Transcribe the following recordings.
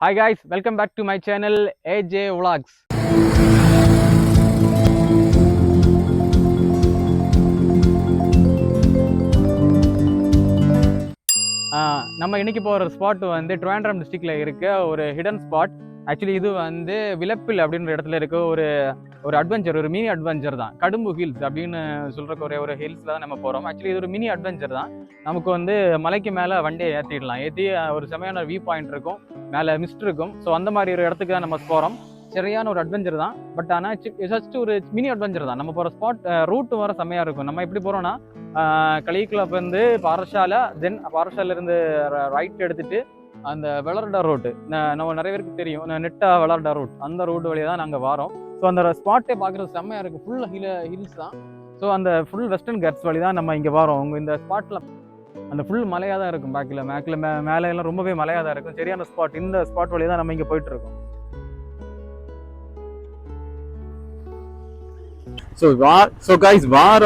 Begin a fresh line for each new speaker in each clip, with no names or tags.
Hi guys, welcome back to my channel AJ Vlogs. நம்ம இன்னைக்கு போகிற ஸ்பாட் வந்து ட்ரிவாண்ட்ரம் டிஸ்ட்ரிக்ட்ல இருக்க ஒரு ஹிடன் ஸ்பாட். ஆக்சுவலி இது வந்து விலப்பில் அப்படின்ற இடத்துல இருக்க ஒரு ஒரு அட்வென்ச்சர், ஒரு மினி அட்வென்ச்சர் தான். கடும்பு ஹில்ஸ் அப்படின்னு சொல்ற ஒரு ஹில்ஸ்ல தான் நம்ம போகிறோம். ஆக்சுவலி இது ஒரு மினி அட்வென்ச்சர் தான். நமக்கு வந்து மலைக்கு மேலே வண்டியை ஏற்றி ஒரு செமையான வியூ பாயிண்ட் இருக்கும், மேலே மிஸ்ட் இருக்கும். ஸோ அந்த மாதிரி ஒரு இடத்துக்கு தான் நம்ம போகிறோம். சரியான ஒரு அட்வென்ச்சர் தான். பட் ஆனால் ஜஸ்ட் ஒரு மினி அட்வென்ச்சர் தான். நம்ம போகிற ஸ்பாட் ரூட் வர செம்மையாக இருக்கும். நம்ம எப்படி போகிறோம்னா களிக்குளப் வந்து பாரஷாலா, தென் பாரஷால இருந்து ரைட் எடுத்துட்டு அந்த வெளர்டா ரோட்டு, நம்ம நிறைய பேருக்கு தெரியும், நெட்டா வெளர்டா ரோட், அந்த ரோடு வழியாக தான் நாங்கள் வரோம். ஸோ அந்த ஸ்பாட்டே பார்க்குறது செம்மையாக இருக்குது. ஃபுல்லாக ஹில்ஸ் தான். ஸோ அந்த ஃபுல் வெஸ்டர்ன் கட்ஸ் வழி தான் நம்ம இங்கே வரோம். உங்கள் இந்த ஸ்பாட்டில் அந்த ஃபுல் மலையாக தான் இருக்கும். மேலே எல்லாம் ரொம்பவே மலையாக தான் இருக்கும். சரியான ஸ்பாட். இந்த ஸ்பாட் வழியாக தான் நம்ம இங்கே போயிட்டு இருக்கோம். ஸோ கைஸ் வார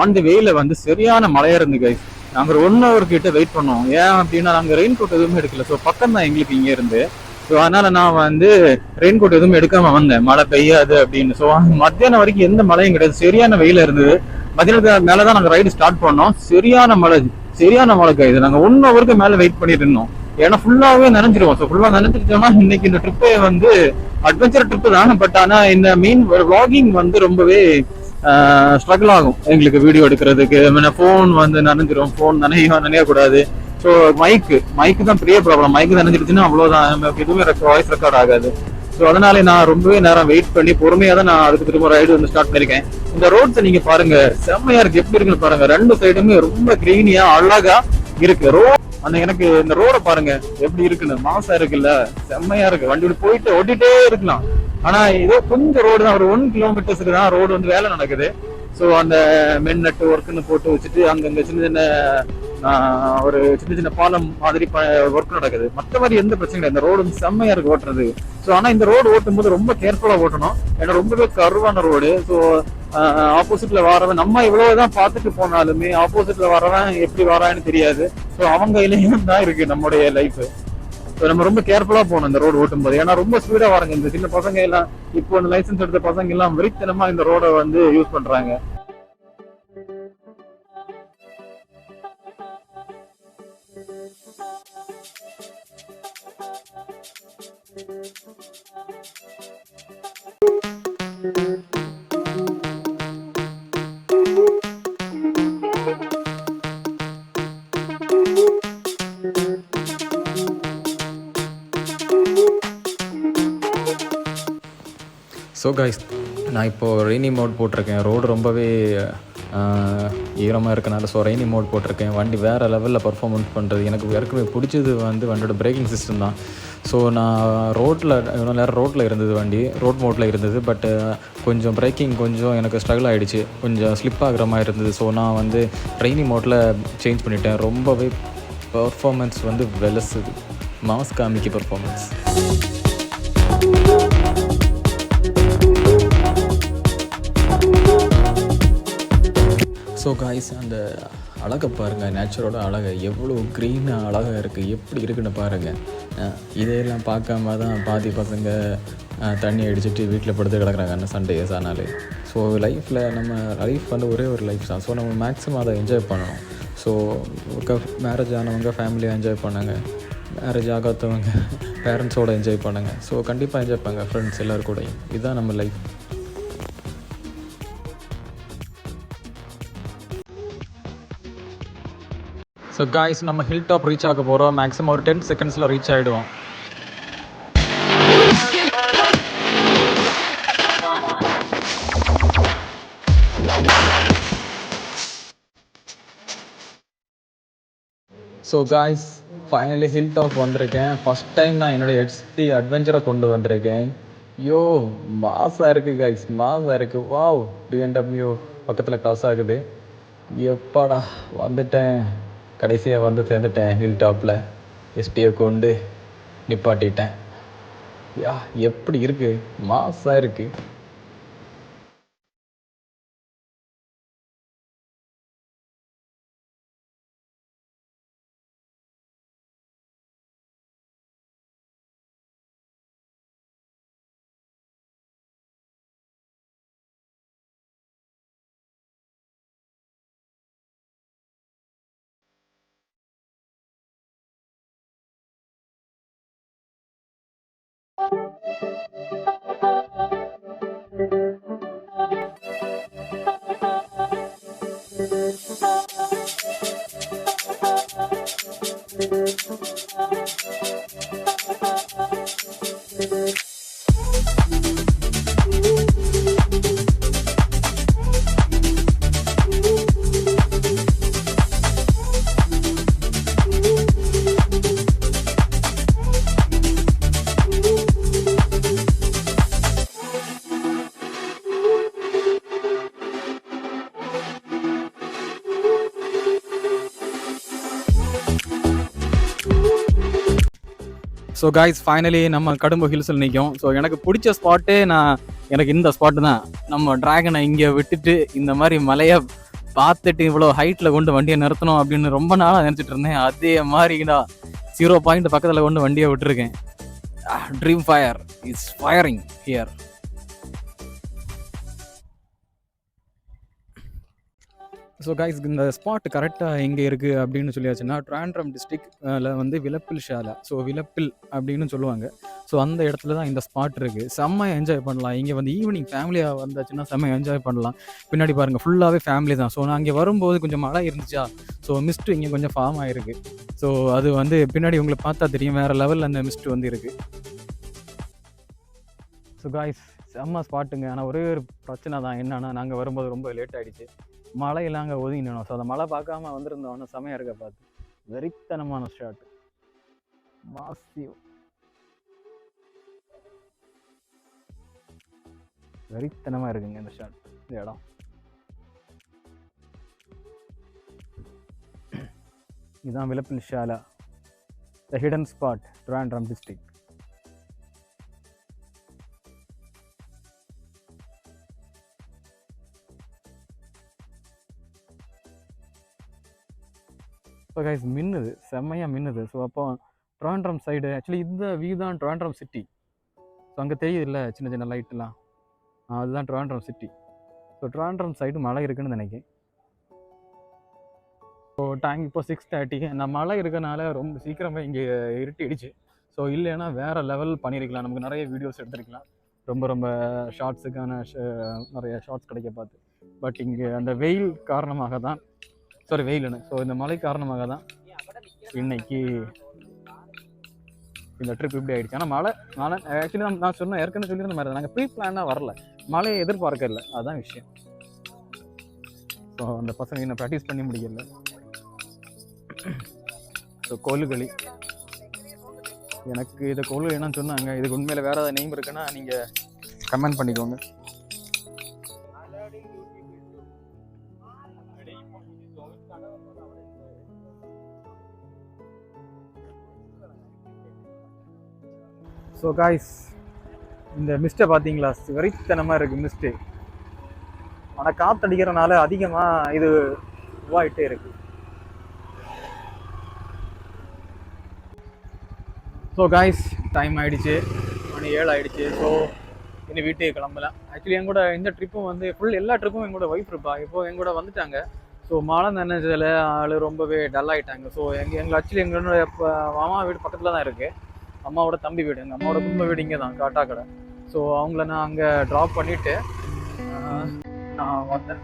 ஆன் தி வேல வந்து சரியான மழையா இருந்து கைஸ். நாங்க ஒரு 1 hour கிட்ட வெயிட் பண்ணோம். ஏன் அப்படின்னா நாங்க ரெயின் கோட் எதுவுமே எடுக்கல. ஸோ பக்கம் தான் எங்களுக்கு இங்க இருந்து. ஸோ அதனால நான் வந்து ரெயின் கோட் எதுவுமே எடுக்காம வந்தேன், மழை பெய்யாது அப்படின்னு. ஸோ மத்தியானம் வரைக்கும் எந்த மழையும் கிடையாது, சரியான வெயில இருந்தது. மத்தியானத்துக்கு மேலதான் நாங்க ரைடு ஸ்டார்ட் பண்ணோம். சரியான மழை கைது. நாங்க 1 hour மேல வெயிட் பண்ணிட்டு இருந்தோம். ஏன்னா ஃபுல்லாவே நினைஞ்சிருவோம். ஸோ ஃபுல்லா நினைஞ்சிருச்சோம்னா இன்னைக்கு இந்த ட்ரிப்பே வந்து அட்வென்ச்சர் ட்ரிப் தான். பட் ஆனா இந்த மெயின் விளாகிங் வந்து ரொம்பவே ஸ்ட்ரகிள் ஆகும் எங்களுக்கு வீடியோ எடுக்கிறதுக்கு. ஃபோன் வந்து நனைஞ்சிரும், ஃபோன் நனையக்கூடாது. ஸோ மைக்கு தான் பெரிய ப்ராப்ளம். மைக்கு நனைஞ்சிருச்சுன்னா அவ்வளோதான், நமக்கு எதுவுமே வாய்ஸ் ரெக்கார்ட் ஆகாது. ஸோ அதனால நான் ரொம்பவே நேரம் வெயிட் பண்ணி பொறுமையாக தான் நான் அதுக்கு திரும்ப ரைடு வந்து ஸ்டார்ட் பண்ணிருக்கேன். இந்த ரோட்ஸை நீங்க பாருங்க, செம்மையா இருக்கு. எப்படி இருக்குன்னு பாருங்க. 2 சைடுமே ரொம்ப கிரீனியா அழகா இருக்கு. அந்த எனக்கு இந்த ரோட பாருங்க எப்படி இருக்குன்னு, மாசா இருக்குல்ல, செம்மையா இருக்கு. வண்டி போயிட்டு ஓட்டிட்டே இருக்கலாம். ஆனா ஏதோ கொஞ்சம் ரோடு தான், ஒரு 1 kilometers தான் ரோடு வந்து வேலை நடக்குது. ஸோ அந்த மென் நட்டு ஒர்க்குன்னு போட்டு வச்சுட்டு அங்கங்க ஒரு சின்ன பாலம் மாதிரி ஒர்க் நடக்குது. மற்றபடி எந்த பிரச்சனையும் இல்லை. இந்த ரோடு வந்து செம்மையா இருக்கு ஓட்டுறது. ஸோ ஆனா இந்த ரோடு ஓட்டும் போது ரொம்ப கேர்ஃபுல்லா ஓட்டணும். ஏன்னா ரொம்பவே கர்வான ரோடு. ஸோ ஆப்போசிட்ல வரவன் நம்ம இவ்வளவுதான் பார்த்துட்டு போனாலுமே ஆப்போசிட்ல வரவன் எப்படி வரான்னு தெரியாது. ஸோ அவங்க கையிலையும் தான் இருக்கு நம்முடைய லைஃப். ஸோ நம்ம ரொம்ப கேர்ஃபுல்லா போகணும் இந்த ரோடு ஓட்டும் போது. ஏன்னா ரொம்ப ஸ்பீடா வராங்க இந்த சின்ன பசங்க எல்லாம். இப்போ இந்த லைசன்ஸ் எடுத்த பசங்க எல்லாம் வெறித்தனமா இந்த ரோட வந்து யூஸ் பண்றாங்க. ஸோ கைஸ், நான் இப்போது ரெய்னி மோட் போட்டிருக்கேன். ரோடு ரொம்பவே ஈரமாக இருக்கனால ஸோ ரெய்னி மோட் போட்டிருக்கேன். வண்டி வேறு லெவலில் பர்ஃபார்மன்ஸ் பண்ணுறது. எனக்கு ஏற்கனவே பிடிச்சது வந்து வண்டியோட பிரேக்கிங் சிஸ்டம் தான். ஸோ நான் இவ்வளோ நேரம் ரோட்டில் இருந்தது, வண்டி ரோட் மோட்டில் இருந்தது. பட்டு கொஞ்சம் பிரேக்கிங் கொஞ்சம் எனக்கு ஸ்ட்ரகிள் ஆகிடுச்சு, கொஞ்சம் ஸ்லிப் ஆகிற மாதிரி இருந்தது. ஸோ நான் வந்து ரெய்னி மோட்டில் சேஞ்ச் பண்ணிட்டேன். ரொம்பவே பர்ஃபார்மன்ஸ் வந்து வெலசுது, மாஸ் காமிக்கு பர்ஃபார்மன்ஸ். ஸோ காய்ஸ், அந்த அழகை பாருங்கள், நேச்சரோட அழகை, எவ்வளோ க்ரீனாக அழகாக இருக்குது, எப்படி இருக்குன்னு பாருங்கள். இதையெல்லாம் பார்க்காம தான் பாதி பசங்க தண்ணி அடிச்சுட்டு வீட்டில் படுத்து கிடக்குறாங்க அந்த சண்டேஸ் ஆனாலே. ஸோ நம்ம லைஃப் வந்து ஒரே ஒரு லைஃப் தான். ஸோ நம்ம மேக்ஸிமம் அதை என்ஜாய் பண்ணணும். ஸோ மேரேஜ் ஆனவங்க ஃபேமிலியாக என்ஜாய் பண்ணுங்க, மேரேஜ் ஆகாதவங்க பேரண்ட்ஸோடு என்ஜாய் பண்ணுங்கள். ஸோ கண்டிப்பாக என்ஜாய் பண்ணுங்கள் ஃப்ரெண்ட்ஸ் எல்லோரும் கூடயும். இதுதான் நம்ம லைஃப். ஸோ காய்ஸ், நம்ம ஹில் டாப் ரீச் ஆக போகிறோம். மேக்ஸிமம் ஒரு 10 seconds ரீச் ஆகிடுவோம். So guys, finally hill top வந்திருக்கேன். ஃபஸ்ட் டைம் நான் என்னோடய HD அட்வென்ச்சரை கொண்டு வந்திருக்கேன். மாசாக இருக்குது காய்ஸ், மாசாக இருக்குது. வாவ், BMW பக்கத்தில் கிராஸ் ஆகுது. எப்பாடா வந்துட்டேன், கடைசியாக வந்து சேர்ந்துட்டேன் ஹில் டாப்பில். எஸ்டியை கொண்டு நிப்பாட்டிட்டேன். எப்படி இருக்குது, மாசாக இருக்குது. ஸோ காய்ஸ் ஃபைனலி நம்ம கடும்பு ஹில்ஸில் நிற்கும். ஸோ எனக்கு பிடிச்ச ஸ்பாட்டே எனக்கு இந்த ஸ்பாட்டு தான். நம்ம டிராகனை இங்கே விட்டுட்டு இந்த மாதிரி மலையை பார்த்துட்டு இவ்வளோ ஹைட்டில் கொண்டு வண்டியை நிறுத்தணும் அப்படின்னு ரொம்ப நாளாக நினச்சிட்டு இருந்தேன். அதே மாதிரி தான் 0 பாயிண்ட் பக்கத்தில் கொண்டு வண்டியை விட்டுருக்கேன். Dream fire is firing here. So guys இந்த ஸ்பாட் கரெக்டாக எங்கே இருக்குது அப்படின்னு சொல்லியாச்சுன்னா ட்ராண்ட்ரம் டிஸ்ட்ரிக்டில் வந்து விலப்பில் ஷாலா, ஸோ விலப்பில் அப்படின்னு சொல்லுவாங்க. ஸோ அந்த இடத்துல தான் இந்த ஸ்பாட் இருக்குது. செம்ம என்ஜாய் பண்ணலாம். இங்கே வந்து ஈவினிங் ஃபேமிலியாக வந்தாச்சுன்னா செம்ம என்ஜாய் பண்ணலாம். பின்னாடி பாருங்கள் ஃபுல்லாகவே ஃபேமிலி தான். ஸோ நான் இங்கே வரும்போது கொஞ்சம் மழை இருந்துச்சா, ஸோ மிஸ்ட்டு இங்கே கொஞ்சம் ஃபார்ம் ஆகிருக்கு. ஸோ அது வந்து பின்னாடி உங்களை பார்த்தா தெரியும், வேறு லெவலில் அந்த மிஸ்ட்டு வந்து இருக்குது. ஸோ காய்ஸ் செம்ம ஸ்பாட்டுங்க. ஆனால் ஒரே ஒரு பிரச்சனை தான், என்னன்னா நாங்கள் வரும்போது ரொம்ப லேட் ஆகிடுச்சு. மழையெல்லாம் அங்கே ஒதுங்கினோம். ஸோ அந்த மழை பார்க்காம வந்திருந்தோம். செமையாக இருக்க பார்த்து வெறித்தனமான ஷாட். மாசிவ் வெறித்தனமாக இருக்குங்க இந்த ஷாட். இந்த இடம் இதுதான் Vilappilsala, the hidden spot, Trivandrum district. So guys மின்னுது, செம்மையாக மின்னுது. ஸோ அப்போ ட்ராண்ட்ரம் சைடு ஆக்சுவலி இந்த வியூ தான் ட்ராண்ட்ரம் சிட்டி. ஸோ அங்கே தெரியுது இல்லை சின்ன சின்ன லைட்லாம், அதுதான் Trivandrum city. So Trivandrum side மழை இருக்குன்னு நினைக்கிறேன். ஸோ டைம் இப்போ 6:30. அந்த மழை இருக்கனால ரொம்ப சீக்கிரமே இங்கே இருட்டிடுச்சு. ஸோ இல்லைன்னா வேறு லெவல் பண்ணியிருக்கலாம், நமக்கு நிறைய வீடியோஸ் எடுத்துருக்கலாம், ரொம்ப ரொம்ப ஷார்ட்ஸுக்கான நிறைய ஷார்ட்ஸ் கிடைக்க பார்த்து. பட் இங்கே அந்த வெயில் காரணமாக தான், சாரி வெயிலுன்னு, ஸோ இந்த மழை காரணமாக தான் இன்னைக்கு இந்த ட்ரிப் இப்படி ஆகிடுச்சு. ஆனால் மழை ஆக்சுவலி நான் சொன்னேன் ஏற்கனவே சொல்லியிருந்த மாதிரி தான், நாங்கள் ப்ரீ பிளானாக வரல, மழையை எதிர்பார்க்க இல்லை, அதுதான் விஷயம். ஸோ அந்த பசங்க இன்னும் ப்ராக்டிஸ் பண்ணி முடியல. ஸோ கோலுகளி, எனக்கு இதை கோலுகளி என்னன்னு சொன்னாங்க. இதுக்கு உண்மையில் வேறு ஏதாவது நேம் இருக்குன்னா நீங்கள் கமெண்ட் பண்ணிக்கோங்க. ஸோ காய்ஸ் இந்த மிஸ்ட்டை பார்த்தீங்களா, வெறித்தனமாக இருக்குது மிஸ்ட்டு. ஆனால் காற்றடிக்கிறனால அதிகமாக இது உருவாகிட்டே இருக்குது. ஸோ காய்ஸ் டைம் ஆகிடுச்சு, மணி 7 ஆகிடுச்சு. ஸோ இன்னும் வீட்டுக்கு கிளம்பலாம். ஆக்சுவலி என் கூட இந்த ட்ரிப்பும் வந்து ஃபுல் எல்லா ட்ரிப்பும் எங்கூட ஒய்ஃப் இருப்பா, இப்போது எங்கூட வந்துட்டாங்க. ஸோ மழை நினைச்சதில் ஆள் ரொம்பவே டல் ஆகிட்டாங்க. ஸோ எங்கள் ஆக்சுவலி எங்களோட இப்போ மாமா வீடு பக்கத்தில் தான் இருக்குது, அம்மாவோட தம்பி வீடு, எங்கள் அம்மாவோட குடும்ப வீடு இங்கே தான் காட்டாக்கடை. ஸோ அவங்கள நான் அங்கே ட்ராப் பண்ணிவிட்டு நான் வந்தேன்.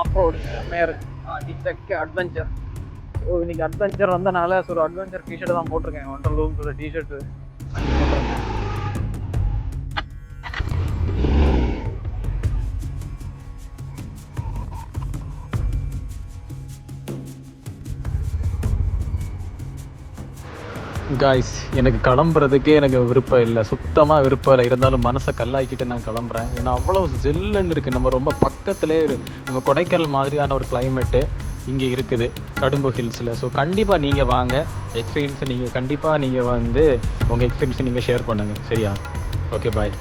ஆஃப்ரோடு மேர் அட்வென்ச்சர். ஸோ இன்றைக்கி அட்வென்ச்சர் வந்தனால ஸோ ஒரு அட்வென்ச்சர் டிஷர்ட் தான் போட்டிருக்கேன். ஒன்றரை டிஷர்ட்டு போட்டிருக்கேன். காய்ஸ் எனக்கு கிளம்புறதுக்கே எனக்கு விருப்பம் இல்லை, சுத்தமாக விருப்பம் இல்லை. இருந்தாலும் மனசை கல்லாக்கிட்டு நான் கிளம்புறேன். ஏன்னா அவ்வளோ ஜில்லுன்னு இருக்குது. நம்ம ரொம்ப பக்கத்துலேயே நம்ம கொடைக்கானல் மாதிரியான ஒரு கிளைமேட்டு இங்கே இருக்குது கடும்பு ஹில்ஸில். ஸோ கண்டிப்பாக நீங்கள் வாங்க, எக்ஸ்பீரியன்ஸை நீங்கள் கண்டிப்பாக நீங்கள் வந்து உங்கள் எக்ஸ்பீரியன்ஸை நீங்கள் ஷேர் பண்ணுங்கள். சரியா? Okay bye.